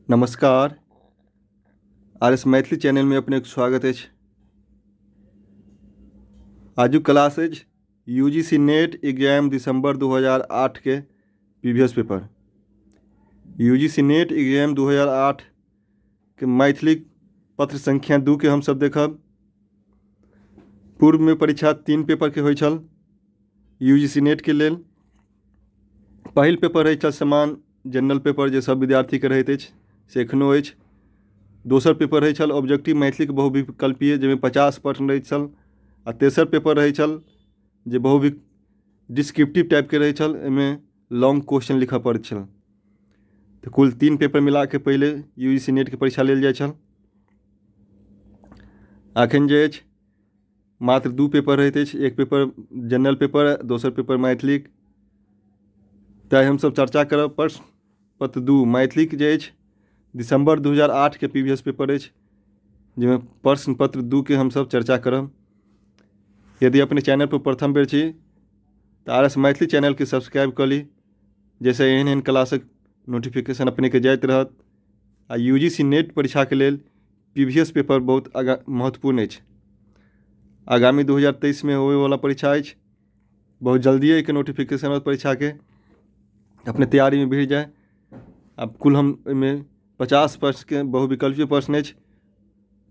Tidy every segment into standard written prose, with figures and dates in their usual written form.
नमस्कार। RS Maithili channel में अपने स्वागत है। आजू क्लास है UGC नेट एग्जाम दिसंबर 2008 के previous paper. UGC net exam 2008 के मैथिली पत्र संख्या 2 के हम सब देखब। पूर्व में परीक्षा 3 पेपर के होइ छल UGC नेट के लेल। पहिल पेपर रहै छल समान जनरल पेपर जे सब विद्यार्थी के रहैत अछि से एखनो अछि। दोसर पेपर रहै छल ऑब्जेक्टिव मैथिली के बहुविकल्पीय जाहिमे 50 प्रश्न रहैत छल। आ तेसर पेपर रहै छल जे डिस्क्रिप्टिव टाइप के रहै छल, एहिमे लॉन्ग क्वेश्चन लिखऽ पड़ैत छल। तो कुल 3 पेपर मिला के पहले UGC नेट के परीक्षा लेल जाइ छल। अखन जे अछि मात्र 2 पेपर रहैत अछि, एक पेपर जनरल पेपर, दोसर पेपर मैथिली। तैं हमसब चर्चा करब प्रश्न पत्र 2 मैथिली के जे अछि दिसंबर 2008 के प्रीवियस पेपर अछि, जिसमें प्रश्न पत्र 2 के हम सब चर्चा करब। यदि अपने चैनल पर प्रथम बेर छी तो RS मैथिली चैनल के सब्सक्राइब कर ली, जैसे एहन क्लासक नोटिफिकेशन अपने के जाइत रहत। आ UGC नेट परीक्षा के लेल प्रीवियस पेपर बहुत महत्वपूर्ण अछि। आगामी 2023 में होने वाला परीक्षा अछि, बहुत जल्दी के नोटिफिकेशन परीक्षा के अपने तैयारी में भिड़ जाए। अब कुल हम में 50 प्रश्न के बहुविकल्पीय प्रश्न अछि,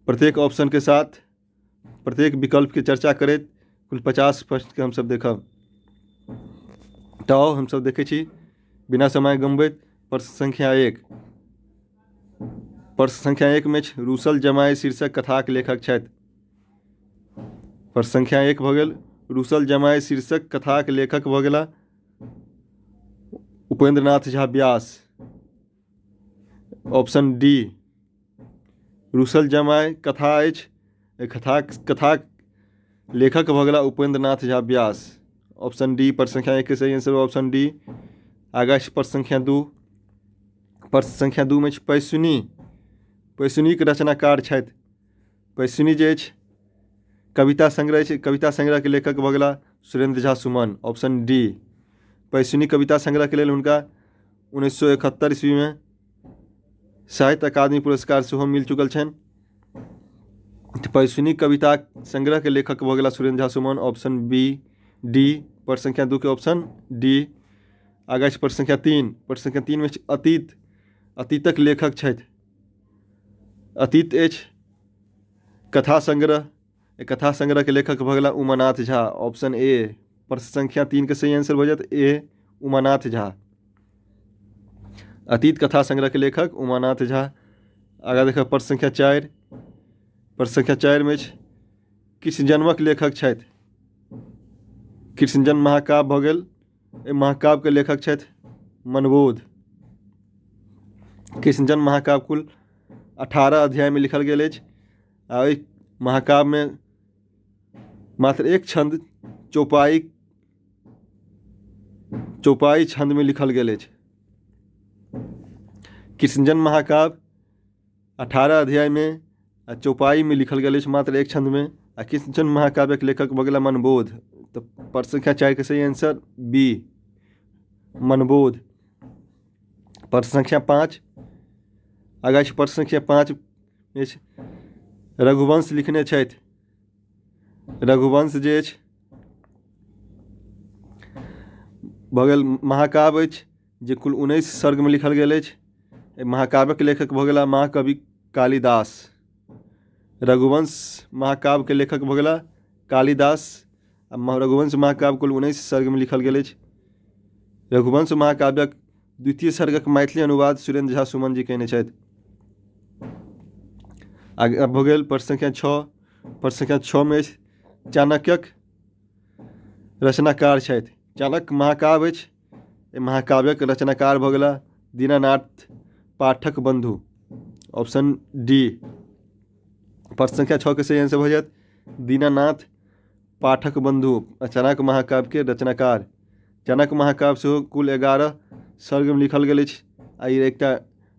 प्रत्येक ऑप्शन के साथ प्रत्येक विकल्प के चर्चा करैत कुल 50 प्रश्न के हम सब देखब। तो हम सब देखे छी बिना समय गंवैत प्रश्न संख्या 1। प्रश्न संख्या 1 में रूसल जमाई शीर्षक कथाक लेखक छथि। प्रश्न संख्या 1 भऽ गेल रूसल जमाई शीर्षक कथाक लेखक भऽ गेला उपेंद्रनाथ झा व्यास। ऑप्शन डी रूसल जमाई कथा अछि, कथाक लेखक भऽ गेला उपेंद्रनाथ झा व्यास। ऑप्शन डी प्रश्न संख्या 1 के सही आंसर ऑप्शन डी। आगा प्रश्न संख्या 2। प्रश्न संख्या 2 में पैसुनी के रचनाकार छथि। पैसुनी जे अछि कविता संग्रह छै, कविता संग्रह के लेखक भऽ गेला सुरेंद्र झा सुमन। ऑप्शन डी पैसुनी कविता संग्रह के लेल हुनका 1971 ईस्वी में साहित्य अकादमी पुरस्कार सेहो मिल चुकल छनि। पैसुनी कविता संग्रह के लेखक भऽ गेला Surendra Jha Suman. Option B D प्रश्न संख्या 2 के ऑप्शन डी। आगा प्रश्न संख्या 3। प्रश्न संख्या 3 में अतीतक लेखक छथि। अतीत अछि कथा संग्रह, कथा संग्रह के लेखक भऽ गेला उमानाथ झा। ऑप्शन ए प्रश्न संख्या 3 के सही आंसर भऽ जायत ए उमानाथ झा। अतीत कथा संग्रह के लेखक उमानाथ झा। आगा देखा प्रश्न संख्या 4। प्रश्न संख्या 4 में कृष्ण जन्मक लेखक छथि। कृष्ण जन्म महाकाव्य भऽ गेल, महाकाव्य के लेखक छथि मनबोध। कृष्ण जन्म महाकाव्य कुल 18 अध्याय में लिखल गेल अछि। आ महाकाव्य में मात्र एक छंद चौपाई छंद में लिखल गेल अछि। कृष्ण जन्म महाकाव्य 18 अध्याय में आ चौपाई में लिखल गेल अछि, मात्र एक छंद में। आ कृष्ण जन्म महाकाव्य के लेखक भऽ गेला मनबोध। तो प्रश्न संख्या 4 के सही आंसर बी मनबोध। प्रश्न संख्या 5। आगा प्रश्न संख्या 5 में रघुवंश लिखने छथि। रघुवंश जे अछि भऽ गेल महाकाव्य अछि जे कुल 19 सर्ग में लिखल गेल अछि। महाकाव्य के लेखक भऽ गेला महाकवि कालिदास। रघुवंश महाकाव्य के लेखक भऽ गेला कालिदास। रघुवंश महाकाव्य कुल 19 सर्ग में लिखल गेल अछि। रघुवंश महाकाव्यक द्वितीय सर्गक मैथिली अनुवाद सुरेंद्र झा सुमन जी कयने छथि। आगे भऽ गेल प्रश्न संख्या 6। प्रश्न संख्या 6 में चाणक्यक रचनाकार छथि। चाणक्य महाकाव्य अछि, महाकाव्यक रचनाकार भऽ गेला दीनानाथ पाठक बंधु। ऑप्शन डी प्रश्न संख्या 6 के सही आंसर भऽ जायत दीनानाथ पाठक बंधु चाणक्य महाकाव्य के रचनाकार। चाणक्य महाकाव्य सेहो कुल 11 सर्ग में लिखल गेल अछि। आ ई एकटा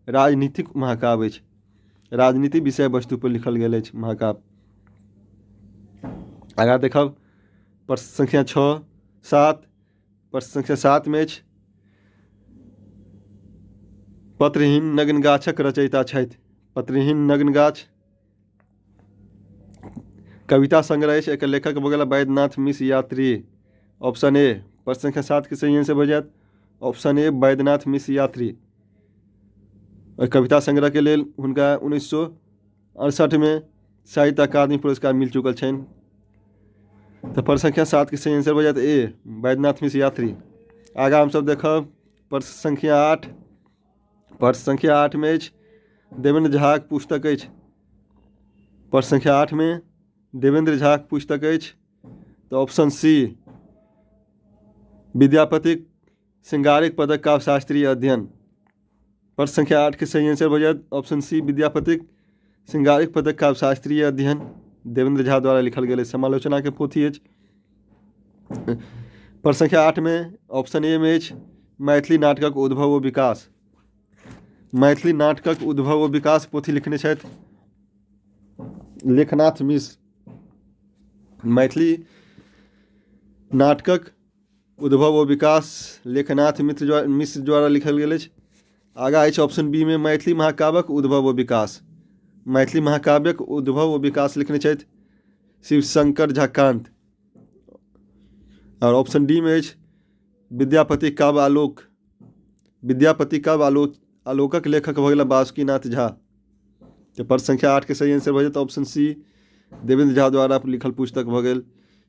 राजनीतिक महाकाव्य अछि, राजनीति विषय वस्तु पर लिखल गेल अछि महाकाव्य। आगा देखब प्रश्न संख्या 7। प्रश्न संख्या 7 में पत्रहीन नग्न गाछक रचयिता छथि। पत्रहीन नग्न गाछ कविता संग्रह अछि। एकर लेखक भऽ गेल वैद्यनाथ मिश्र यात्री। Option A. प्रश्न संख्या 7 के सही आंसर भऽ जायत ऑप्शन ए वैद्यनाथ मिश्र यात्री। कविता संग्रह के लेल हुनका 1968 में साहित्य अकादमी पुरस्कार मिल चुकल छनि। तो प्रश्न संख्या 7 के सही आंसर भऽ जायत ए वैद्यनाथ मिश्र यात्री। आगाँ हमसब देखब प्रश्न संख्या 8। प्रश्न संख्या 8 में अछि देवेंद्र झाक पुस्तक अछि। प्रश्न संख्या 8 में देवेंद्र झाक पुस्तक अछि। तो ऑप्शन सी विद्यापतिक श्रृंगारिक पदक काव्य शास्त्रीय अध्ययन। प्रश्न संख्या 8 के सही आंसर भऽ जायत ऑप्शन सी विद्यापतिक श्रृंगारिक पदक काव्य शास्त्रीय अध्ययन देवेंद्र झा द्वारा लिखल गेल समालोचना के पोथी अछि। प्रश्न संख्या 8 में ऑप्शन ए में अछि मैथिली नाटकक उद्भव व विकास। मैथिली नाटकक उद्भव व विकास पोथी लिखने छथि लेखनाथ मिश्र। मैथिली नाटकक उद्भव व विकास लेखनाथ मिश्र द्वारा लिखल गेल अछि। आगाँ अछि ऑप्शन बी में मैथिली महाकाव्यक उद्भव व विकास। मैथिली महाकाव्यक उद्भव व विकास लिखने छथि शिवशंकर झा कांत। और ऑप्शन डी में अछि विद्यापति काव्य आलोक। विद्यापति काव्य आलोकक लेखक भऽ गेल बासुकीनाथ झा। तो प्रश्न संख्या 8 के सही आंसर भऽ जायत ऑप्शन सी देवेंद्र झा द्वारा लिखल पुस्तक भऽ गेल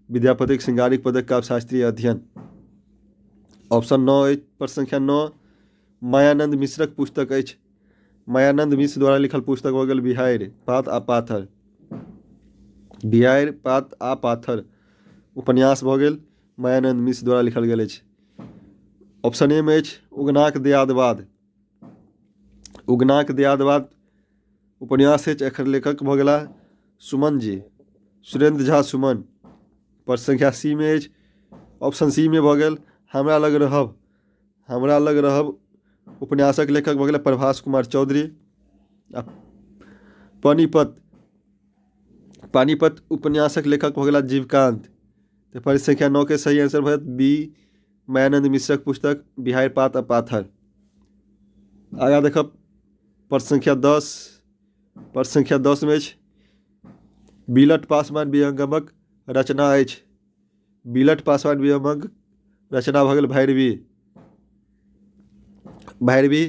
विद्यापतिक श्रृंगारिक पदक काव्य शास्त्रीय अध्ययन। ऑप्शन 9 अछि प्रश्न संख्या 9 मायानंद मिश्रक पुस्तक अछि। मायानंद मिश्र द्वारा लिखल पुस्तक भऽ गेल बिहाड़ि पात आ पाथर। बिहाड़ि पात आ पाथर उपन्यास भऽ गेल मायानंद मिश्र द्वारा लिखल गेल अछि। ऑप्शन ए में अछि उगनाक दयादवाद। उगनाक दयादवाद उपन्यास अछि। एकर लेखक भऽ गेला सुमन जी सुरेंद्र झा सुमन। प्रश्न संख्या सी में अछि ऑप्शन सी में भऽ गेल हमरा लग रहब। हमरा लग रहब उपन्यासक लेखक भऽ गेल प्रभास कुमार चौधरी। पानीपत पानीपत उपन्यासक लेखक भऽ गेला जीवकांत। तो प्रश्न संख्या 9 के सही आंसर भऽ बी मायानंद मिश्रक पुस्तक बिहाड़ि पात आ पाथर। आगाँ देखब प्रश्न संख्या 10। प्रश्न संख्या 10 में अछि बिलट पासवान विहंगमक रचना अछि। बिलट पासवान विहंगमक रचना भऽ गेल भैरवी। भैरवी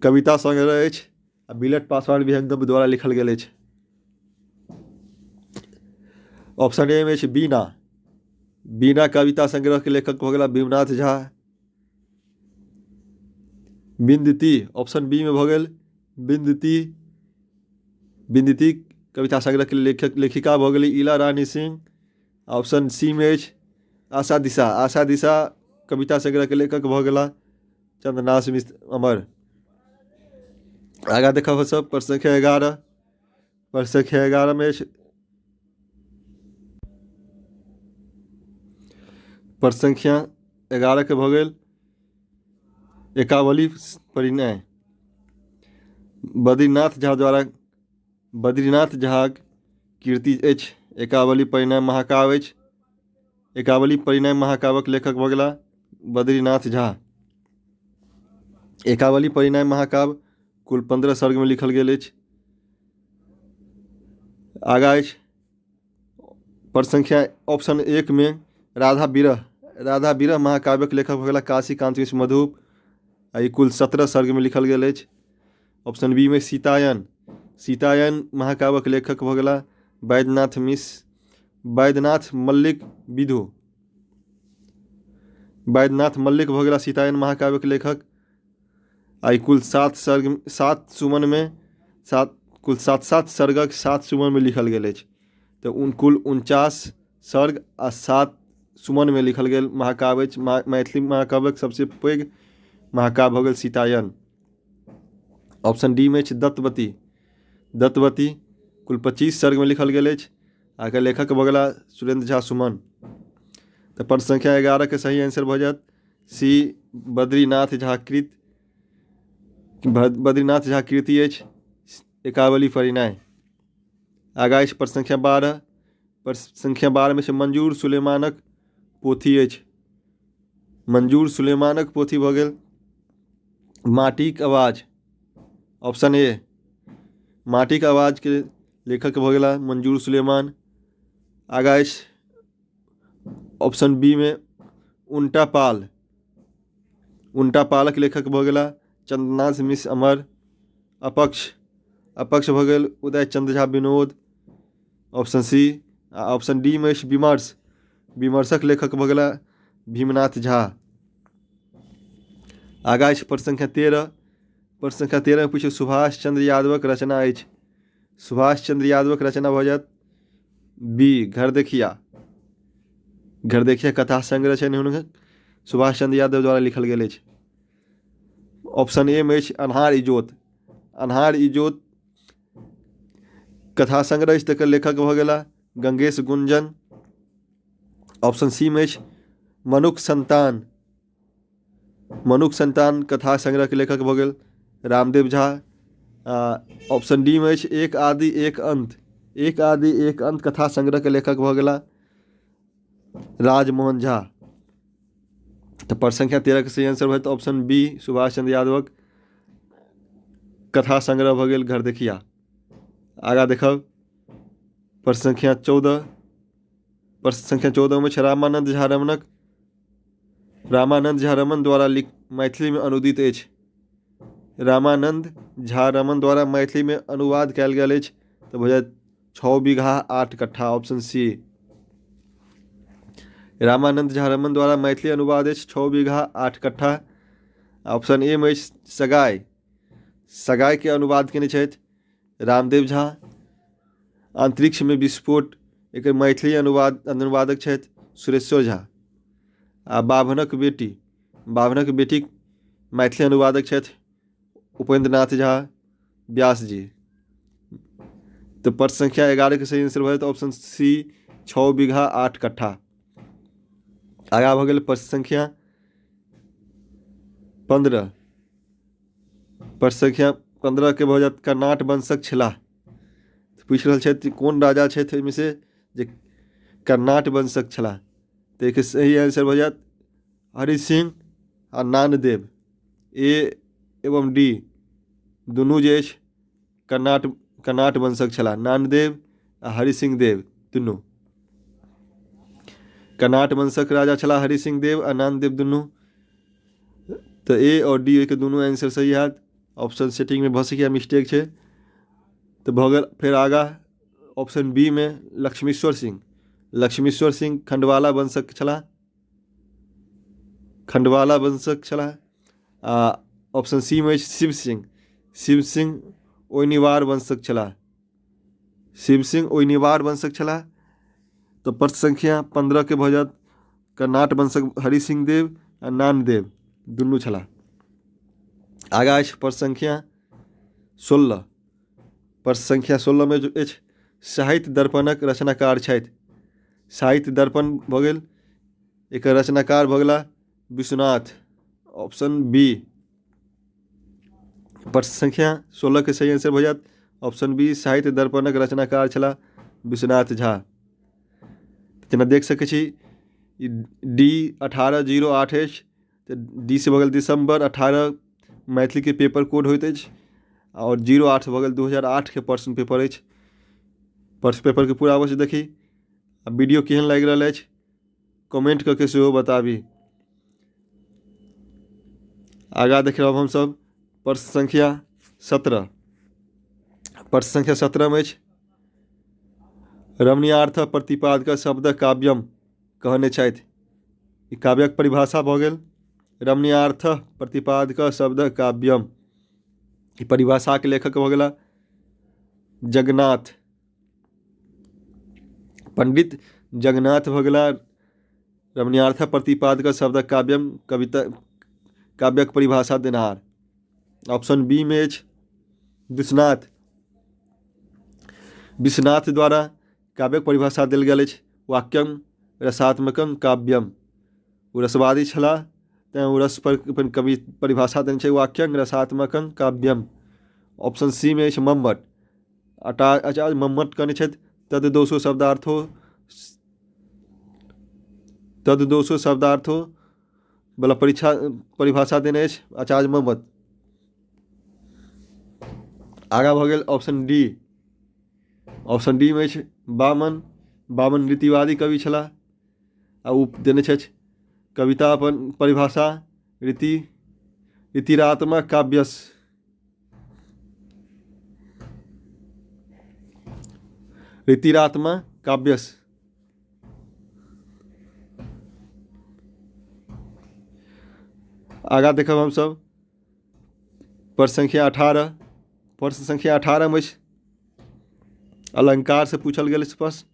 कविता संग्रह अछि आ बिलट पासवान विहंगम द्वारा लिखल गेल अछि। ऑप्शन ए में अछि बीना। बीना कविता संग्रह के लेखक भऽ गेला भीमनाथ झा। बिंदती ऑप्शन बी में भऽ गेल बिंदती। बिंदती कविता संग्रह के लेखिका भऽ गेली इला रानी सिंह। ऑप्शन सी में अछि आशा दिशा। आशा दिशा कविता संग्रह के लेखक भऽ गेला चंद्रनाथ मिश्र अमर। आगाँ देखब सब प्रश्न संख्या 11। प्रश्न संख्या 11 में प्रश्न संख्या 11 के भऽ गेल एकावली परिणय। बद्रीनाथ झा द्वारा बद्रीनाथ झा कीर्ति अछि। एकावली परिणय महाकाव्य अछि। एकावली परिणय महाकाव्यक लेखक भऽ गेला बद्रीनाथ झा। एकावली परिणय महाकाव्य कुल 15 सर्ग में लिखल गेल अछि। आगाँ अछि प्रश्न संख्या ऑप्शन 1 में राधा विरह। राधा विरह महाकाव्यक लेखक भऽ गेला काशीकांत मिश्र मधुप। ई कुल 17 सर्ग में लिखल गेल अछि। ऑप्शन बी में सीतायन। सीतायन महाकाव्यक लेखक भऽ गेला वैद्यनाथ मिश्र। वैद्यनाथ मल्लिक विधु। वैद्यनाथ मल्लिक भऽ गेला सीतायन महाकाव्यक लेखक। आई कुल 7 सुमन में कुल 7 सर्गक 7 सुमन में लिखल गेल अछि। तो कुल 49 सर्ग आ 7 सुमन में लिखल गेल महाकाव्य अछि। मैथिली महाकाव्यक सबसे पैघ महाकाव्य भऽ गेल सीतायन। ऑप्शन डी में अछि दत्तवती। दत्तवती कुल 25 सर्ग में लिखल गेल अछि। आकर लेखक भऽ गेला सुरेंद्र झा सुमन। तो प्रश्न संख्या 11 के सही आंसर भऽ जायत सी बद्रीनाथ झा कृत। बद्रीनाथ झा कीर्ति अछि एकावली परिणय। आगाँ अछि प्रश्न संख्या 12। प्रश्न संख्या 12 में से मंजूर सुलेमानक पोथी अछि। मंजूर सुलेमानक पोथी भऽ गेल माटिक आवाज। ऑप्शन ए माटिक आवाज के लेखक भऽ गेला मंजूर सुलेमान। आगा अछि ऑप्शन बी में उल्टा पाल। उल्टा पालक लेखक भऽ गेला चंद्रनाथ मिश्र अमर। अपक्ष भऽ गेल Uday Chandra Jha Vinod. Option C. Option D में अछि विमर्श। विमर्शक लेखक भऽ गेला भीमनाथ झा। आगा अछि प्रश्न संख्या 13। प्रश्न संख्या 13 में पूछे सुभाष चंद्र यादवक रचना अछि। सुभाष चंद्र यादवक रचना भऽ जायत बी घरदेखिया। घरदेखिया कथा संग्रह छै हुनकर सुभाष चंद्र यादव द्वारा लिखल गेल अछि। ऑप्शन ए में अछि अन्हार इजोत। अन्हार इजोत कथा संग्रह अछि, तकर लेखक भऽ गेला गंगेश गुंजन। ऑप्शन सी में अछि मनुख संतान। मनुख संतान कथा संग्रह के लेखक भऽ गेल रामदेव झा। ऑप्शन डी में अछि एक आदि एक अंत। एक आदि एक अंत कथा संग्रह के लेखक भऽ गेला राजमोहन झा। तो प्रश्न संख्या 13 के सही आंसर होत ऑप्शन बी सुभाष चंद्र यादवक कथा संग्रह भऽ गेल घरदेखिया। आगा देखब प्रश्न संख्या 14। प्रश्न संख्या 14 में छै रामानंद झा रमनक। रामानंद झा रमन द्वारा मैथिली में अनुदित अछि। रामानंद झा रमन द्वारा मैथिली में अनुवाद कयल गेल अछि तऽ भऽ जायत 6 बीघा 8 कट्ठा। Option C. रामानंद झा रमन द्वारा मैथिली अनुवाद अछि 6 बीघा 8 कट्ठा। ऑप्शन ए में अछि सगाई। सगाई के अनुवाद केने छथि रामदेव झा। अंतरिक्ष में विस्फोट एकर मैथिली अनुवादक छथि सुरेश्वर झा। आ बाभनक बेटी। बाभनक बेटी मैथिली अनुवादक छथि उपेंद्र नाथ झा व्यास जी। तो प्रश्न संख्या 11 के सही आंसर भऽ जायत ऑप्शन सी 6 बीघा 8 कट्ठा। आगा भऽ गेल प्रश्न संख्या 15। प्रश्न संख्या 15 के भऽ जायत कर्नाट वंशक छलाह। पूछि रहल छथि कोन राजा छथि एहिमे से जे कर्नाट वंशक छलाह। तो एक सही आंसर भऽ जायत हरि सिंह आ नानदेव। ए एवं डी दुनू जे अछि कर्नाट वंशक छलाह। नानदेव आ हरि सिंह देव दुनू कर्नाट वंशक राजा छलाह हरि सिंह देव आ नानदेव दुनू। तो ए और डी के दुनू आंसर सही हैत। ऑप्शन सेटिंग में भऽ सकैए मिस्टेक छै। तो भऽ गेल फेर आगा ऑप्शन बी में लक्ष्मीश्वर सिंह। लक्ष्मीश्वर सिंह खंडवाला वंशक छलाह। खंडवाला वंशक छलाह। ऑप्शन सी में शिव सिंह। शिव सिंह ओइनिवार वंशक छलाह। शिव सिंह ओइनिवार वंशक छलाह। तो प्रश्न संख्या 15 के भऽ जायत कर्नाट वंशक हरि सिंह देव आ नानदेव दुनू छलाह। आगा अछि प्रश्न संख्या 16। प्रश्न संख्या 16 में जो अछि साहित्य दर्पणक रचनाकार छथि। साहित्य दर्पण भऽ गेल एकर रचनाकार भऽ गेला विश्वनाथ। Option B. प्रश्न संख्या 16 के सही आंसर भऽ जायत ऑप्शन बी साहित्य दर्पणक रचनाकार छलाह विश्वनाथ झा। जेना देख सकै छी डी 1808 अछि। तो डी से भऽ गेल दिसंबर 18 मैथिली के पेपर कोड होइत अछि। और 08 भऽ गेल 2008 के प्रश्न पेपर अछि। प्रश्न पेपर के पूरा अवश्य देखी। आ वीडियो केहन लागि रहल अछि कमेंट करके सेहो बताबी। आगा देख रहब हमसब प्रश्न संख्या 17। प्रश्न संख्या 17 में अछि रमणीयार्थ प्रतिपादक शब्द काव्यम कहने छथि। ई काव्यक परिभाषा भऽ गेल रमणीयार्थ प्रतिपादक शब्द काव्यम। ई परिभाषा के लेखक भऽ गेला जगन्नाथ। पंडित जगन्नाथ भऽ गेला रमणीयार्थ प्रतिपादक शब्द काव्यम कविता काव्यक परिभाषा देनहार। ऑप्शन बी में अछि विश्वनाथ। विश्वनाथ द्वारा काव्यक परिभाषा देल गेल अछि वाक्यम रसात्मकम काव्यम। ओ रसवादी छलाह तैँ ओ रस पर अपन कवि परिभाषा देने छै वाक्यम रसात्मकम काव्यम। ऑप्शन सी में अछि मम्मट। आचार्य मम्मट कहने छथि तद दोषो शब्दार्थो वाला परिभाषा देने अछि आचार्य मम्मट। आगाँ भऽ गेल ऑप्शन डी। ऑप्शन डी में अछि वामन। वामन रीतिवादी कवि छलाह आ ओ देने छथि कविता अपन परिभाषा रीतिरात्मक काव्यस। रीतिरात्मक काव्यस। आगाँ देखब हमसब प्रश्न संख्या 18। प्रश्न संख्या 18 में अलंकार से पूछल गेल प्रश्न।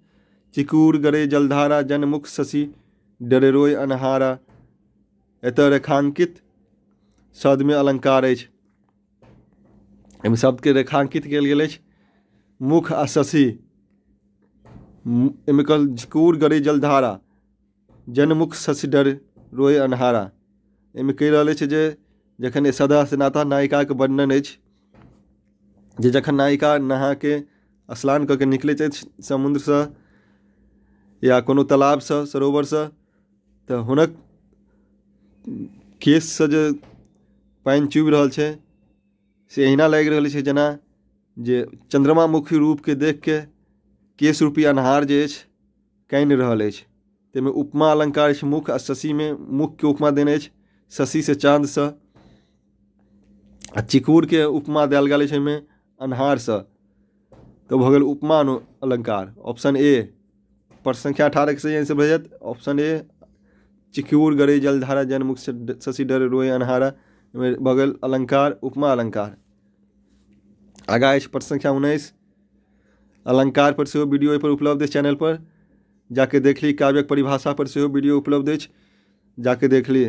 चिकूर गरे जलधारा जनमुख शशि डरे रोय अन्हारा। एतऽ रेखांकित शब्द में अलंकार अछि। एहिमे शब्द के रेखांकित कयल गेल अछि मुख आ शशि। एहिमे कहल चिकूर गरे जलधारा जनमुख शशि डर रोय अन्हारा। एहिमे कहि रहल अछि जे जखन सदा सनातन नायिका के वर्णन अछि जे जखन नायिका नहा के स्नान कऽ के निकलैत अछि समुद्र से या कोनो तालाब से सरोवर से तऽ हुनक केश से जे पानि चुबि रहल छै से एहिना लागि रहल छै जेना जे चंद्रमा मुखी रूप के देख के केश रूपी अन्हार जे अछि कानि रहल अछि। ताहिमे उपमा अलंकार अछि मुख आ शशि में मुख के उपमा देने अछि शशि से चाँद से आ चिकूर के उपमा देल गेल अछि एहिमे अन्हार से। तो भऽ गेल उपमा अलंकार। ऑप्शन ए प्रश्न संख्या 18 के सही आंसर भऽ जायत ऑप्शन ए चिकूर गरे जलधारा जनमुख शशि डर रोय अन्हारा। भऽ गेल अलंकार उपमा अलंकार। आगाँ अछि प्रश्न संख्या 19। अलंकार पर सेहो वीडियो पर उपलब्ध अछि चैनल पर जाके देख ली। काव्यक परिभाषा पर सेहो वीडियो उपलब्ध अछि जाके देख ली।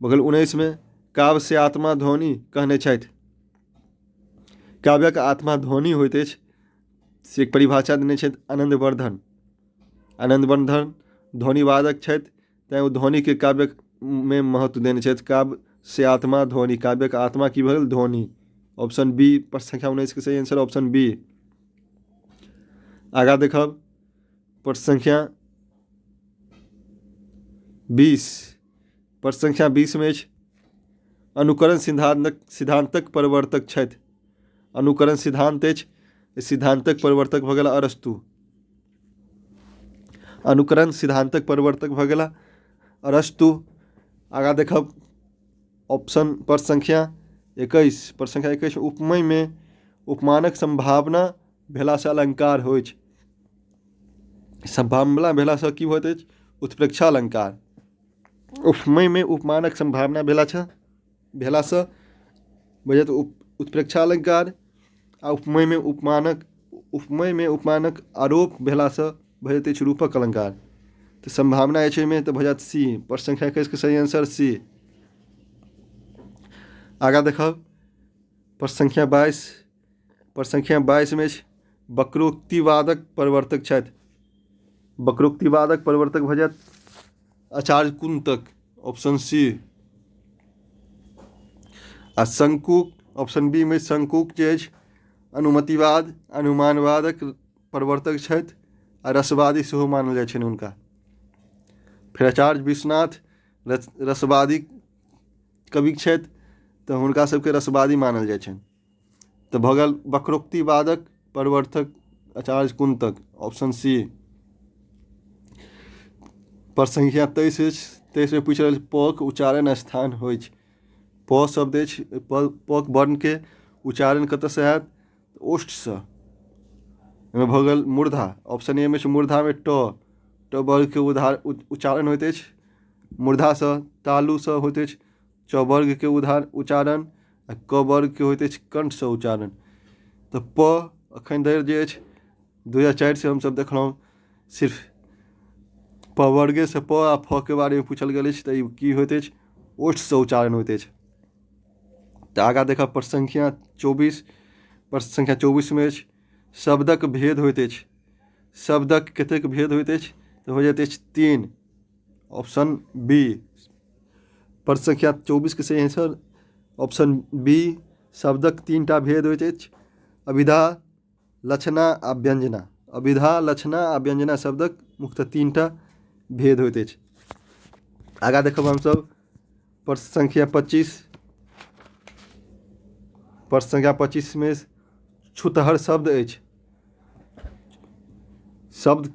भऽ गेल 19 में काव्य से आत्मा ध्वनि कहने छथि। काव्यक आत्मा ध्वनि होइत अछि से एक परिभाषा देने छथि आनंदवर्धन। आनंदवर्धन ध्वनिवादक छथि तैँ ओ ध्वनि के काव्य में महत्व देने छथि। काव्य से आत्मा ध्वनि काव्यक आत्मा की भऽ गेल ध्वनि। ऑप्शन बी प्रश्न संख्या 19 के सही आंसर ऑप्शन बी। आगाँ देखब प्रश्न संख्या 20। प्रश्न संख्या 20 में अनुकरण सिद्धांतक प्रवर्तक छथि। अनुकरण सिद्धांत अछि सिद्धांतक प्रवर्तक भऽ गेल अरस्तु। अनुकरण सिद्धांतक प्रवर्तक भऽ गेल अरस्तु। आगाँ देखब ऑप्शन प्रश्न संख्या 21। प्रश्न संख्या 21 उपमेय में उपमानक संभावना भेला से अलंकार होइ छै। संभावना भेला से की होइत अछि उत्प्रेक्षा अलंकार। उपमेय में उपमानक संभावना भेला से भऽ जायत उत्प्रेक्षा अलंकार। आ उपमेय में उपमानक आरोप भेला से भऽ जाइत अछि रूपक अलंकार। तो संभावना अछि एहिमे तऽ भऽ जायत सी। प्रश्न संख्या 21 के सही आंसर सी। आगाँ देखब प्रश्न संख्या 22। प्रश्न संख्या 22 में वक्रोक्तिवादक प्रवर्तक छथि। वक्रोक्तिवादक प्रवर्तक भऽ जायत आचार्य कुंतक। Option C. आ शंकुक ऑप्शन बी में शंकुक जे अछि अनुमतिवाद अनुमानवादक प्रवर्तक छथि आ रसवादी सेहो मानल जाइ छनि हुनका। फिर आचार्य विश्वनाथ रसवादी कवि छथि तऽ हुनका सबके रसवादी मानल जाइ छनि। तऽ भऽ गेल वक्रोक्तिवादक प्रवर्तक आचार्य कुंतक। ऑप्शन सी। प्रश्न संख्या 23 अछि। 23 में पूछ रहल प के उच्चारण स्थान होइ छै। प शब्द अछि प वर्ण के उच्चारण कतऽ से हैत ओष्ठ से। एहिमे भऽ गेल मूर्धा। ऑप्शन ए में मूर्धा में ट वर्ग के उच्चारण होइत अछि मूर्धा से। तालु से होइत अछि च वर्ग के उच्चारण आ क वर्ग के होइत अछि कंठ से उच्चारण। तऽ प अखन धरि जे अछि 2004 से हमसब देखलहुँ सिर्फ प वर्गे से प आ फ के बारे में पूछल गेल अछि तऽ ई की होइत अछि ओष्ठ से उच्चारण होइत अछि। तऽ आगाँ देखब प्रश्न संख्या 24। प्रश्न संख्या 24 में शब्दक भेद होइत अछि। शब्दक कतेक भेद होइत अछि तऽ हो जाइत अछि 3। Option B. प्रश्न संख्या 24 के सही आंसर ऑप्शन बी। शब्दक 3टा भेद होइत अछि अभिधा लक्षणा आ व्यंजना। अभिधा लक्षणा आ व्यंजना शब्दक मुख्यतः 3टा भेद होइत अछि। आगाँ देखब हमसब प्रश्न संख्या 25। प्रश्न संख्या 25 में छूतहर शब्द अछि। शब्द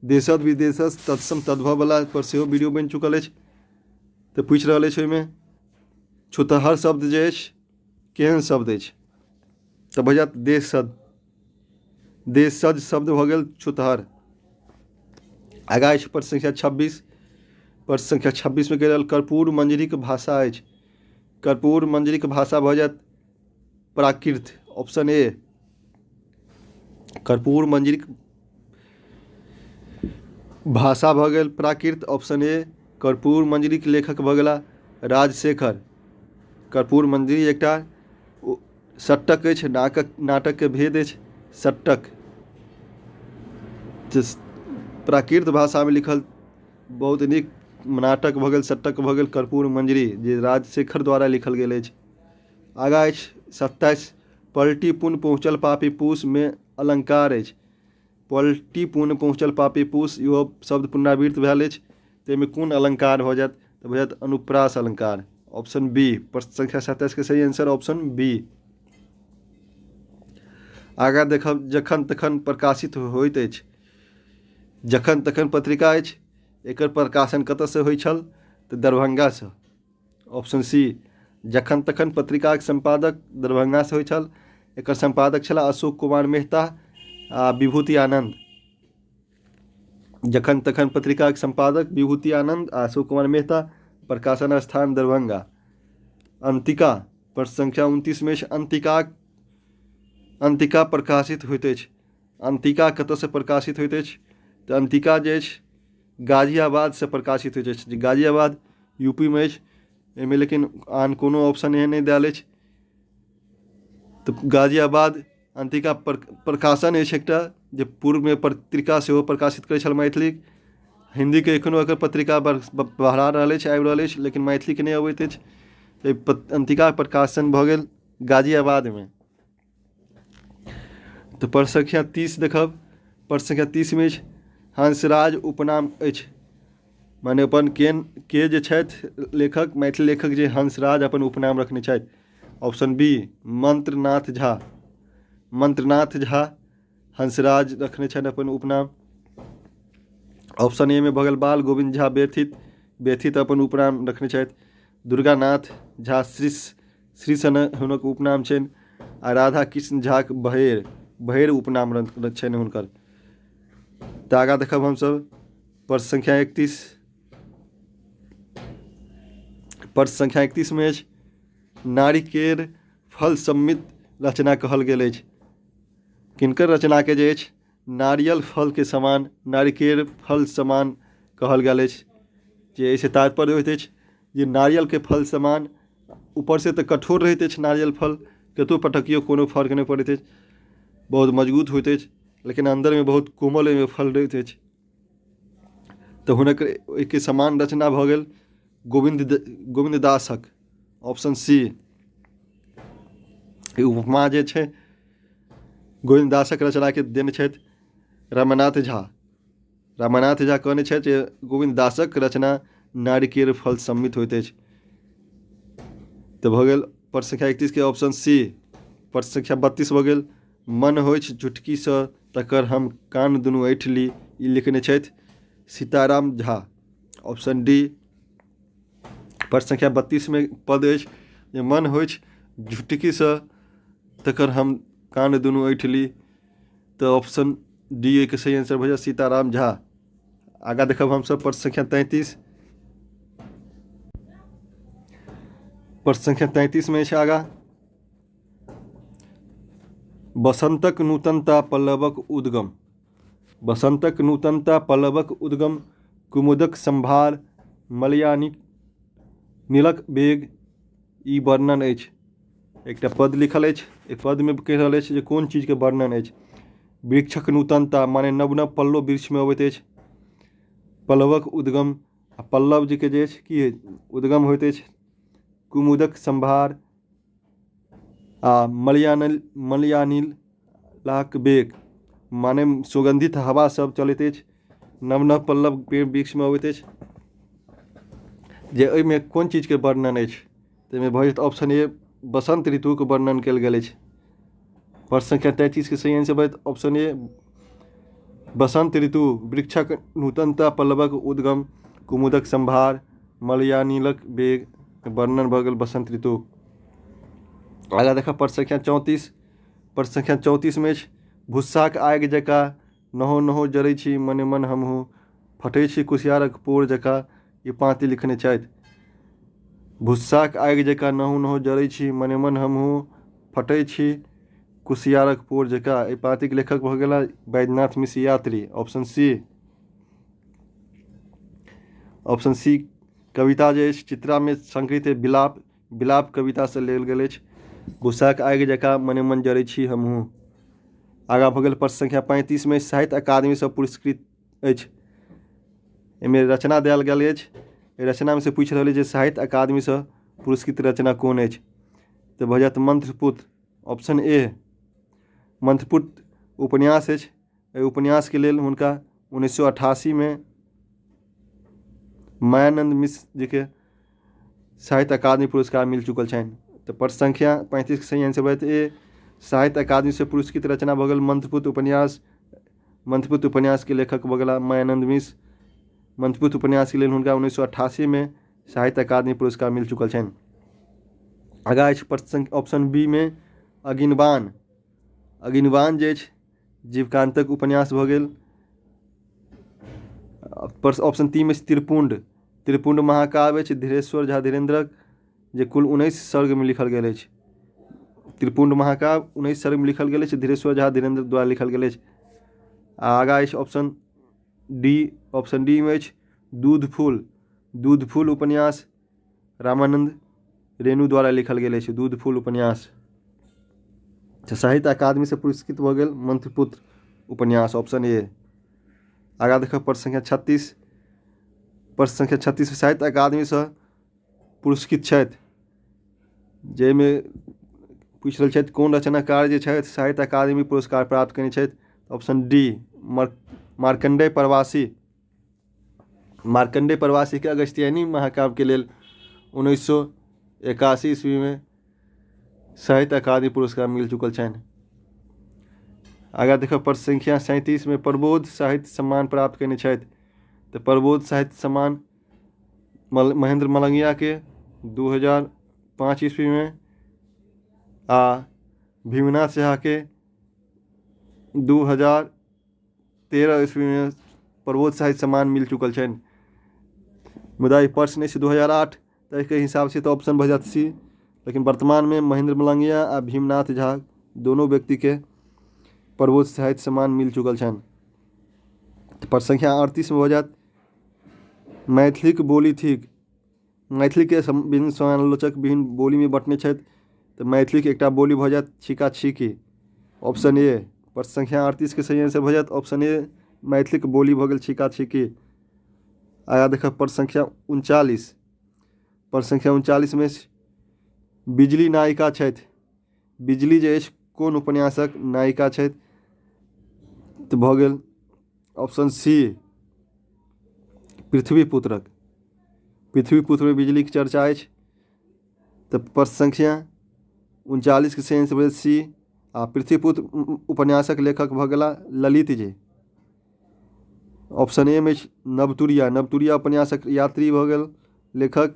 देशज विदेशज तत्सम तद्भव वाला पर सेहो वीडियो बनि चुकल अछि। तऽ पूछि रहल अछि ओहिमे छूतहर शब्द जे अछि केहन शब्द अछि, तऽ भऽ जायत देशज। देशज शब्द भऽ गेल छूतहर। आगाँ अछि प्रश्न संख्या 26। प्रश्न संख्या 26 में कहि रहल कर्पूर मंजरीक भाषा अछि। कर्पूर मंजरीक भाषा भऽ जायत प्राकृत। Option A. कर्पूर मंजरीक भाषा भऽ गेल प्राकृत। Option A. कर्पूर मंजरीक लेखक भऽ गेला राजशेखर। कर्पूर मंजरी एकटा षट्टक अछि, नाटक के भेद अछि षट्टक। प्राकृत भाषा में लिखल बहुत नीक नाटक भऽ गेल षट्टक भऽ गेल कर्पूर मंजरी, जे राजशेखर द्वारा लिखल गेल अछि। आगाँ अछि 27। पलटी पुन पहुँचल पापी पूस में अलंकार अछि। पलटी पुन पहुँचल पापी पूस इहो शब्द पुनरावृत्त भेल अछि। ताहिमे कोन अलंकार भऽ जायत, तऽ भऽ जायत अनुप्रास अलंकार। Option B. प्रश्न संख्या 27 के सही आंसर ऑप्शन बी। आगाँ देखब जखन तखन प्रकाशित होइत अछि। जखन तखन पत्रिका अछि, एकर प्रकाशन कतयसँ होइ छल, तऽ दरभंगासँ। Option C. जखन तखन पत्रिकाक संपादक दरभंगासँ होइ छल। एकर संपादक छलाह अशोक कुमार मेहता आ विभूति आनंद। जखन तखन पत्रिकाक संपादक विभूति आनंद आ अशोक कुमार मेहता, प्रकाशन स्थान दरभंगा। अंतिका प्रश्न संख्या 29 में अंतिका प्रकाशित होइत अछि। अंतिका कतयसँ प्रकाशित होइत अछि, तऽ अंतिका जे अछि गाजियाबादसँ प्रकाशित होइत अछि। गाजियाबाद यूपी में अछि। एहिमे लेकिन आन कोनो ऑप्शन एहन नहि देल अछि। तऽ गाजियाबाद अंतिका प्रकाशन अछि एकटा, जे पूर्व में पत्रिका सेहो प्रकाशित करै छल मैथिली। हिंदी के एखनो एकर पत्रिका बढ़ा रहल अछि, आबि रहल अछि, लेकिन मैथिली के नहि अबैत अछि। अंतिका प्रकाशन भऽ गेल गाजियाबाद में। तऽ प्रश्न संख्या 30 देखब। प्रश्न संख्या 30 में हंसराज उपनाम अछि। माने अपन के जे छथि लेखक, मैथिली लेखक जे हंसराज अपन उपनाम रखने छथि। Option B Mantranath Jha. मंत्रनाथ झा हंसराज रखने छथि अपन उपनाम। ऑप्शन ए में भऽ गेल बाल गोविंद झा व्यथित। व्यथित अपन उपनाम रखने छथि। दुर्गानाथ झा श्री सन हुनक उपनाम छनि। आ राधा कृष्ण झा बहेर। बहेर उपनाम छनि हुनकर। तऽ आगाँ देखब हमसब प्रश्न संख्या 31। प्रश्न संख्या 31 में अछि नारिकेर फल सम्मित रचना कहल गेल अछि। किनकर रचना के जे अछि नारियल फल के समान, नारिकेर फल समान कहल गेल अछि। जे एहिसँ तात्पर्य होइत अछि जे नारियल के फल समान, ऊपर से तऽ कठोर रहैत अछि नारियल फल, कतौ पटकियो कोनो फर्क नहि पड़ैत अछि, बहुत मजबूत होइत अछि, लेकिन अंदर में बहुत कोमल एहिमे फल रहैत अछि। तऽ हुनक एहिके समान रचना भऽ गेल गोविंददासक। Option C. उपमा जे छै गोविंददासक रचना के देने छथि रामनाथ झा। रामनाथ झा कहने छथि जे गोविंददासक रचना नारिकेर फल सम्मित होइत अछि। तऽ भऽ गेल प्रश्न संख्या 31 के ऑप्शन सी। प्रश्न संख्या 32 भऽ गेल मन होइछ झुटकीसँ तकर हम कान दुनू ऐंठ ली। ई लिखने छथि सीताराम झा। Option D. प्रश्न संख्या 32 में पद अछि जे मन होइछ झुटकीसँ तकर हम कान दुनू ऐंठ ली। तऽ ऑप्शन डी के सही आंसर भऽ जायत सीताराम झा। आगाँ देखब हमसब प्रश्न संख्या 33। प्रश्न संख्या 33 में छै आगाँ बसंतक नूतनता पल्लवक उद्गम। बसंतक नूतनता पल्लवक उद्गम कुमुदक संभार मलयानी नीलक बेग ई वर्णन अछि। एकटा पद लिखल अछि, एक पद में कहि रहल अछि जे कोन चीज के वर्णन अछि। वृक्षक नूतनता माने नव नव पल्लव वृक्ष में अबैत अछि। पल्लवक उद्गम, आ पल्लव जी के जे अछि की उद्गम होइत अछि। कुमुदक संभार आ मलयानिल लाक बेग माने सुगंधित हवा सब चलैत अछि। नव नव पल्लव पेड़ वृक्ष में अबैत अछि। जे एहिमे कोन चीज के वर्णन अछि, ताहिमे भऽ जायत ऑप्शन ए बसंत ऋतु के वर्णन कयल गेल अछि। प्रश्न संख्या 33 के सही आंसर बचत ऑप्शन ए बसंत ऋतु, वृक्षक नूतनता, पल्लवक उद्गम, कुमुदक संभार, मलयानीलक बेग, वर्णन भऽ गेल बसंत ऋतु। आगाँ देखा प्रश्न संख्या 34। प्रश्न संख्या 34 में भुस्साक आगि जकाँ नहो नहो जरै छी मने मन हमहूँ, फटै छी कुसियारक पोर जकाँ, ये पाँति लिखने छथि। भुस्साक आगि जकाँ नहो नहो जरै छी मने मन हमहूँ, फटै छी कुसियारक पोर जकाँ, एहि पाँतिक लेखक भऽ गेला वैद्यनाथ मिश्र यात्री। Option C. ऑप्शन सी कविता जे अछि चित्रा में संकलित विलाप, विलाप कविता से लेल गेल अछि। भुस्साक आगि जकाँ मने मन जरै छी हमहूँ। आगाँ भऽ गेल प्रश्न संख्या 35 में साहित्य अकादमी से पुरस्कृत अछि। एहिमे रचना देल गेल अछि। रचना में से पूछि रहल अछि जे साहित्य अकादमी से पुरस्कृत रचना कोन अछि, तऽ भऽ जायत मंत्रपुत्र। ऑप्शन ए मंत्रपुत्र उपन्यास अछि। एहि उपन्यास के लेल हुनका 1988 में मायानंद मिश्र जी के साहित्य अकादमी पुरस्कार मिल चुकल छनि। तो प्रश्न संख्या 35 के सही आंसर बचत ए साहित्य अकादमी से पुरस्कृत रचना भऽ गेल मंत्रपुत्र उपन्यास। मंत्रपुत्र उपन्यास के लेखक भऽ गेला मायानंद मिश्र। मंत्रपुत्र उपन्यास के लेल हुनका 1988 में साहित्य अकादमी पुरस्कार मिल चुकल छनि। आगाँ अछि प्रश्न ऑप्शन बी में अगिनबान। अगिनबान जे अछि जीवकांतक उपन्यास भऽ गेल। ऑप्शन 3 में त्रिपुंड। त्रिपुंड महाकाव्य अछि धीरेश्वर झा धीरेन्द्रक, जे कुल 19 सर्ग में लिखल गेल अछि। त्रिपुंड महाकाव्य 19 सर्ग में लिखल गेल अछि, धीरेश्वर झा धीरेन्द्र द्वारा लिखल गेल अछि। आगाँ अछि ऑप्शन डी। ऑप्शन डी में अछि दूध फूल। दूध फूल उपन्यास रामानंद रेणु द्वारा लिखल गेल अछि। दूध फूल उपन्यास साहित्य अकादमी से पुरस्कृत भऽ गेल मंत्रपुत्र उपन्यास। Option A. आगाँ देखब प्रश्न संख्या 36। प्रश्न संख्या 36 साहित्य अकादमी से पुरस्कृत छथि, जाहिमे पूछि रहल छथि कोन रचनाकार जे छथि साहित्य अकादमी पुरस्कार प्राप्त कयने छथि। ऑप्शन डी मार्कंडेय प्रवासी। मार्कंडेय प्रवासी के अगस्त्यायनी महाकाव्य के लेल 1981 ईस्वी में साहित्य अकादमी पुरस्कार मिल चुकल छनि। आगाँ देखब प्रश्न संख्या 37 में प्रबोध साहित्य सम्मान प्राप्त कयने छथि, तऽ प्रबोध साहित्य सम्मान महेंद्र मलंगिया के 2005 ईस्वी में आ भीमनाथ झा के 2013 ईस्वी में प्रबोध साहित्य सम्मान मिल चुकल छनि। मुदा ई प्रश्न अछि 2008, तऽ के हिसाब से तो ऑप्शन भऽ जायत सी। लेकिन वर्तमान में महेंद्र मलंगिया आ भीमनाथ झा दोनों व्यक्ति के प्रबोध साहित्य सम्मान मिल चुकल छनि। प्रश्न संख्या 38 में भऽ जायत मैथिलीक बोली थिक। मैथिली के विभिन्न समालोचक विभिन्न बोली में बँटने छथि, तऽ मैथिली के एकटा बोली भऽ जायत छिका छिकी। Option A. प्रश्न संख्या 38 के सही आंसर भऽ जायत ऑप्शन ए मैथिली के बोली भऽ गेल छिका छिकी। आगाँ देखब प्रश्न संख्या 39। प्रश्न संख्या 39 में बिजली नायिका छथि। बिजली जे अछि कोन उपन्यासक नायिका छथि, तऽ भऽ गेल ऑप्शन सी पृथ्वीपुत्रक। पृथ्वीपुत्र में बिजली की चर्चा अछि। तऽ प्रश्न संख्या 39 के सही आंसर भऽ जायत सी। आ पृथ्वीपुत्र उपन्यासक लेखक भऽ गेला ललित जी। ऑप्शन ए में नवतुरिया। नवतुरिया उपन्यासक यात्री भऽ गेल लेखक।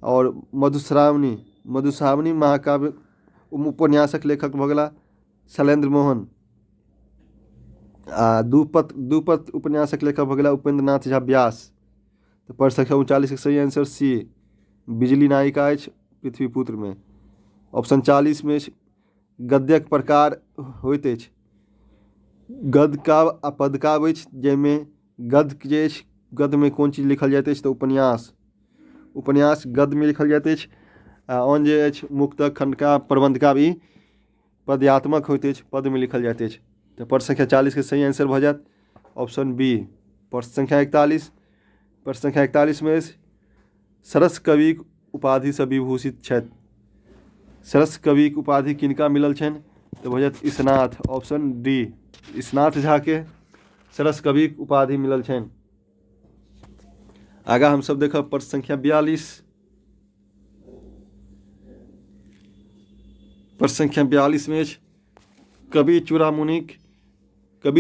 और मधुश्रावणी। मधुश्रावणी महाकाव्य उपन्यासक लेखक भऽ गेला शैलेंद्र मोहन। आ दूपत उपन्यासक लेखक भऽ गेला उपेंद्र नाथ झा व्यास। तो प्रश्न संख्या 39 के सही आंसर सी बिजली नायिका अछि पृथ्वीपुत्र में। ऑप्शन 40 में गद्यक प्रकार होइत अछि गद्य काव्य आ पद काव्य अछि, जाहिमे गद्य जे अछि गद्य में कोन चीज लिखल जाइत अछि, तऽ उपन्यास। उपन्यास गद्य में लिखल जाइत अछि। आन जे अछि मुक्तक खंडकाव्य प्रबंध काव्य ई पद्यात्मक होइत अछि, पद में लिखल जाइत अछि। तो प्रश्न संख्या 40 के सही आंसर भऽ जायत ऑप्शन बी। प्रश्न संख्या 41। प्रश्न संख्या 41 में सरस कवि उपाधि से विभूषित छथि। सरस कवि उपाधि किनका मिलल छनि, तऽ भऽ जायत ईशनाथ। ऑप्शन डी ईशनाथ झा के सरस कवि उपाधि मिलल छनि। आगाँ हम सब देखब प्रश्न संख्या 42। प्रश्न संख्या 42 में कवि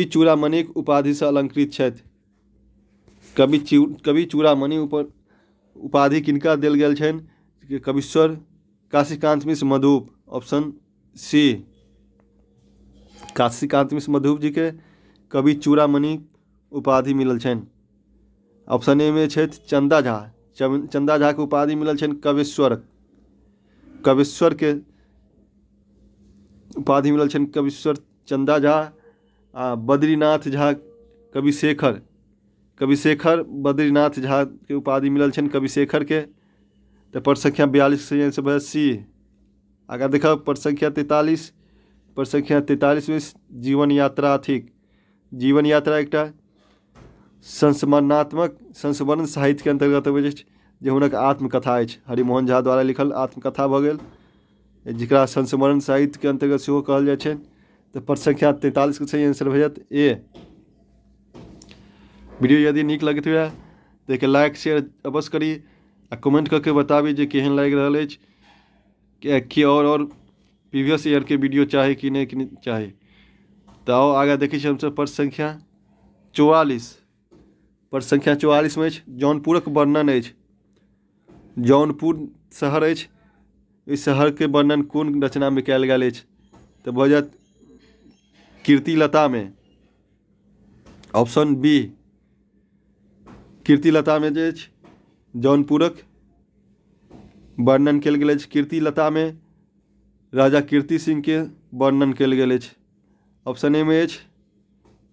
चूड़ामणिक उपाधि से अलंकृत छथि। कवि चूड़ामणि उपाधि किनका देल गेल छनि? कविश्वर काशीकांत मिश्र मधुप। ऑप्शन सी, काशीकांत मिश्र मधुप जी के कवि चूड़ामणि उपाधि मिलल छनि। ऑप्शन ए में छथि चंदा झा। चंदा झा के उपाधि मिलल छनि कविश्वर के उपाधि मिलल छनि कविश्वर चंदा झा। आ बद्रीनाथ झा कविशेखर बद्रीनाथ झा के उपाधि मिलल छनि कविशेखर के। तो पद संख्या 42 से सी। आगे देखा पद संख्या 43 में जीवन यात्रा थिक। जीवन यात्रा एक संस्मरण साहित्य के अंतर्गत अबै छै, जे हुनक आत्मकथा अछि। हरिमोहन झा द्वारा लिखल आत्मकथा भऽ गेल, जकरा संस्मरण साहित्य के अंतर्गत सेहो कहल जाइ छै। तो पद संख्या 43 के सही आंसर भऽ जायत ए। वीडियो यदि नीक लगैत हुए तो एक लाइक शेयर अवश्य करी आ कमेंट करके बताबी जे केहन लागि रहल अछि, कि और प्रीवियस ईयर के वीडियो चाही कि नहीं चाही। तो आओ आगे देखी हमसब पद संख्या 44। पद संख्या 44 में जौनपुरक वर्णन अछि। जौनपुर शहर अछि, इस शहर के वर्णन कोन रचना में कयल गेल अछि? तो भऽ जायत कीर्तिलता में। ऑप्शन बी, कीर्तिलता में जे जौनपुरक वर्णन कयल गेल अछि। कीर्तिलता में राजा कीर्ति सिंह के वर्णन कयल गेल अछि। ऑप्शन ए में अछि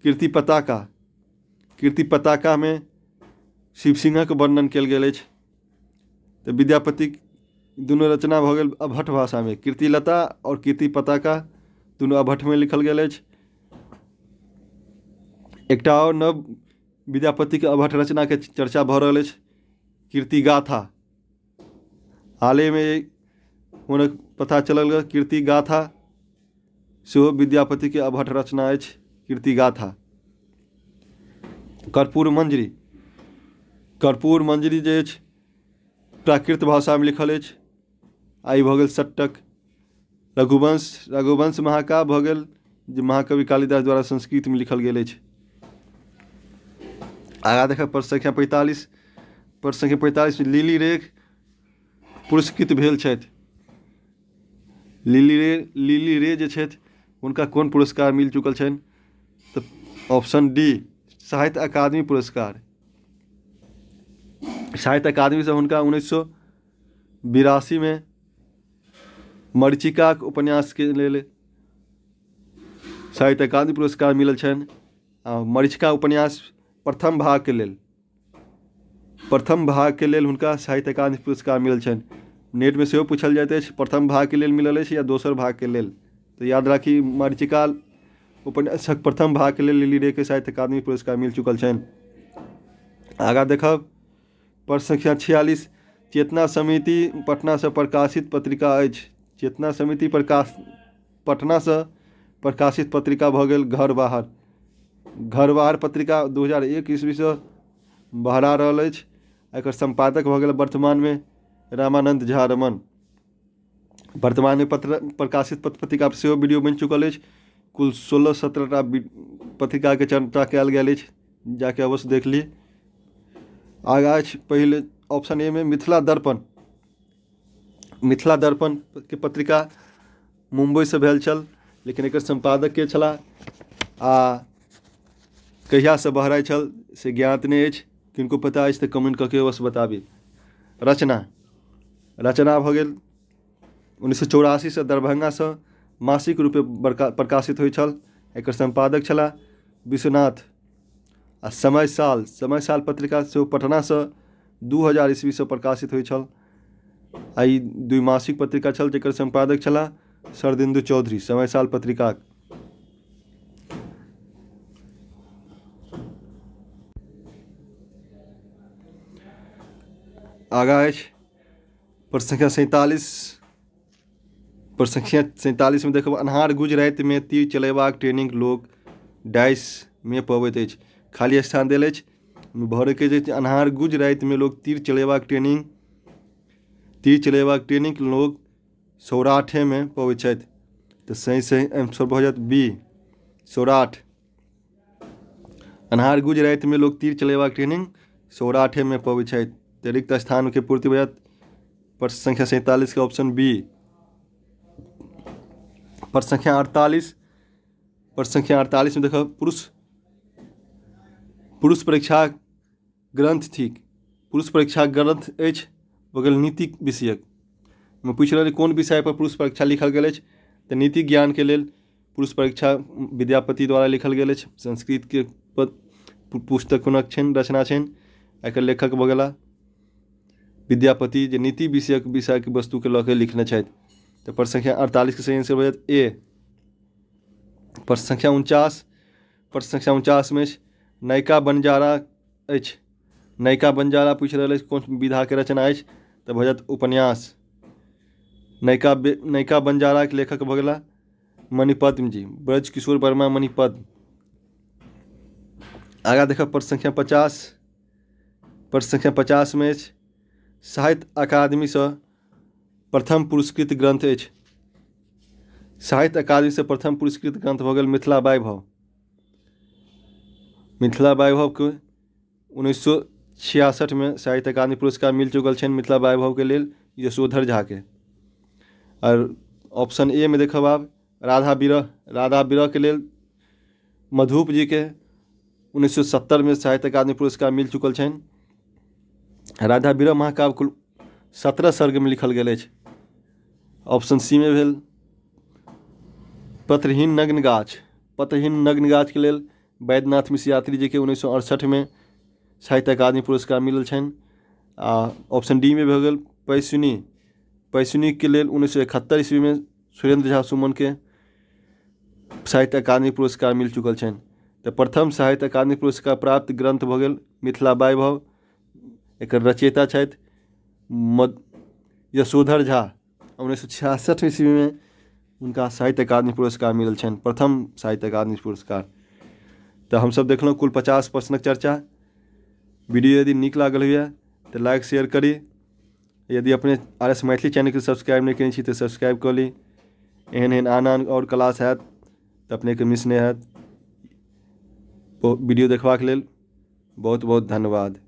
कीर्ति पताका। कीर्ति पताका में शिव सिंहक वर्णन कयल गेल अछि। तो विद्यापति दुनू रचना भऽ गेल अभट्ट भाषा में। कीर्तिलता और कीर्ति पताका दुनू अभट्ट में लिखल गेल अछि। एकटा और नव विद्यापति के अभट्ट रचना के चर्चा भऽ रहल अछि, कीर्ति गाथा। हाले में हुनक पता चलल कीर्ति गाथा सेहो विद्यापति के अभट्ट रचना अछि, कीर्ति गाथा। कर्पूर मंजरी जे अछि प्राकृत भाषा में लिखल अछि। आई भऽ गेल षट्टक। रघुवंश महाकाव्य भऽ गेल, जे महाकवि कालिदास द्वारा संस्कृत में लिखल गेल अछि। आगा देखा पद संख्या 45। पद संख्या 45 में लिली रेख पुरस्कृत भेल छथि। लिली रे जे छथि हुनका कोन पुरस्कार मिल चुकल छनि? तो ऑप्शन डी, साहित्य अकादमी पुरस्कार। साहित्य अकादमी से हुनका 1982 में मरीचिका उपन्यास के लेल साहित्य अकादमी पुरस्कार मिलल छनि। मरीचिका उपन्यास प्रथम भाग के लेल हुनका साहित्य अकादमी पुरस्कार मिलल छनि। नेट में सेहो पूछल जाइत अछि प्रथम भाग के लेल मिलल अछि या दोसर भाग के लेल। तो याद राखी मरीचिका उपन्यासक प्रथम भाग के लेल लिली रे के साहित्य अकादमी पुरस्कार मिल चुकल छनि। आगा देखब पद संख्या 46। चेतना समिति पटना से प्रकाशित पत्रिका अछि। चेतना समिति पटना से प्रकाशित पत्रिका भऽ गेल घर बाहर पत्रिका 2001 ईस्वी से बहरा रहल अछि। एकर संपादक भऽ गेल वर्तमान में रामानंद झा रमन। वर्तमान में प्रकाशित पत्रिका पर सेहो वीडियो बनि चुकल अछि। कुल 16-17टा पत्रिका के चर्चा कयल गेल अछि, जाके अवश्य देख ली। आगा अछि पहले ऑप्शन ए में मिथिला दर्पण के पत्रिका मुंबई से भेल छल, लेकिन एकर संपादक के छलाह आ कहिया से बहराइ छल से ज्ञात नहीं अछि। किनको पता अछि तो कमेंट करके अवश्य बताबी। रचना भऽ गेल 1984 से दरभंगा से मासिक रूपे प्रकाशित होइ छल। एकर संपादक छलाह विश्वनाथ। आ समय साल पत्रिका से पटना से 2000 ईस्वी से प्रकाशित होइ छल। आई द्विमासिक पत्रिका छल, जेकर संपादक छलाह शरदिंदु चौधरी। समय साल पत्रिका आगा अछि पद संख्या 47। पद संख्या 47 में देखब अन्हार गुज राति में तीर चलेबाक ट्रेनिंग लोक डाइस में पबैत अछि। खाली स्थान देल अछि भरे के जे अन्हार गुज राति में लोग तीर चलेबाक ट्रेनिंग लोग सौराठे में पबैत छथि। तो सही आंसर भऽ जायत बी सौराठ। अन्हार गुज राति में लोग तीर चलेबाक ट्रेनिंग सौराठे में पबै छथि। तऽ रिक्त स्थान के पूर्ति भऽ जायत प्रश्न संख्या 47 के ऑप्शन बी। प्रश्न संख्या 48, प्रश्न संख्या 48 में देखो पुरुष परीक्षा ग्रंथ थिक। पुरुष परीक्षा ग्रंथ अछि भऽ गेल नीति विषयक। मैं पूछ रहा कौन विषय पर पुरुष परीक्षा लिखल गेल अछि, तऽ नीति ज्ञान के लेल पुरुष परीक्षा विद्यापति द्वारा लिखल गेल अछि। संस्कृत के पुस्तक हुनक छनि, रचना छनि। एकर लेखक भऽ गेला विद्यापति, जे नीति विषय के वस्तु के लऽ के लिखने छथि। तो प्रश्न संख्या 48 के सही आंसर भऽ जायत ए। प्रश्न संख्या 49, प्रश्न संख्या 49 में नयिका बंजारा अछि। नयिका बंजारा पूछ रहल अछि कोन विधा के रचना अछि, तऽ भऽ जायत उपन्यास। नयिका बंजारा के लेखक भऽ गेला मणिपद्म जी, ब्रज किशोर वर्मा मणिपद्म। आगा देखब प्रश्न संख्या 50। प्रश्न संख्या 50 में साहित्य अकादमी से प्रथम पुरस्कृत ग्रंथ अछि। साहित्य अकादमी से प्रथम पुरस्कृत ग्रंथ भऽ गेल मिथिला वैभव। मिथिला वैभव के 1966 में साहित्य अकादमी पुरस्कार मिल चुकल छनि मिथिला वैभव के लेल यशोधर झा के। और ऑप्शन ए में देखब आब राधा विरह के लेल मधुप जी के 1970 में साहित्य अकादमी पुरस्कार मिल चुकल छनि। राधा विरह महाकाव्य कुल 17 सर्ग में लिखल गेल अछि। ऑप्शन सी में भेल पत्रहीन नग्न गाछ। पत्रहीन नग्न गाछ के लेल वैद्यनाथ मिश्र यात्री जी के 1968 में साहित्य अकादमी पुरस्कार मिलल छनि। ऑप्शन डी में भऽ गेल पैसुनी। पैसुनी के लेल 1971 ईस्वी में सुरेंद्र झा सुमन के साहित्य अकादमी पुरस्कार मिल चुकल छनि। तो प्रथम साहित्य अकादमी पुरस्कार प्राप्त ग्रंथ भऽ गेल मिथिला वैभव। एकर रचयिता छथि यशोधर झा। 1966 ईस्वी में उनका साहित्य अकादमी पुरस्कार मिलल छनि, प्रथम साहित्य अकादमी पुरस्कार। तो हम सब देखलहुँ कुल 50 प्रश्नक चर्चा। वीडियो यदि नीक लागल हुए तो लाइक शेयर करी। यदि अपने RS मैथिली चैनल के सब्सक्राइब नहीं करें तो सब्सक्राइब कर ली। एहन आन और क्लास हैत तो अपने के मिस नहीं हैत। वीडियो देखबाक लेल बहुत बहुत धन्यवाद।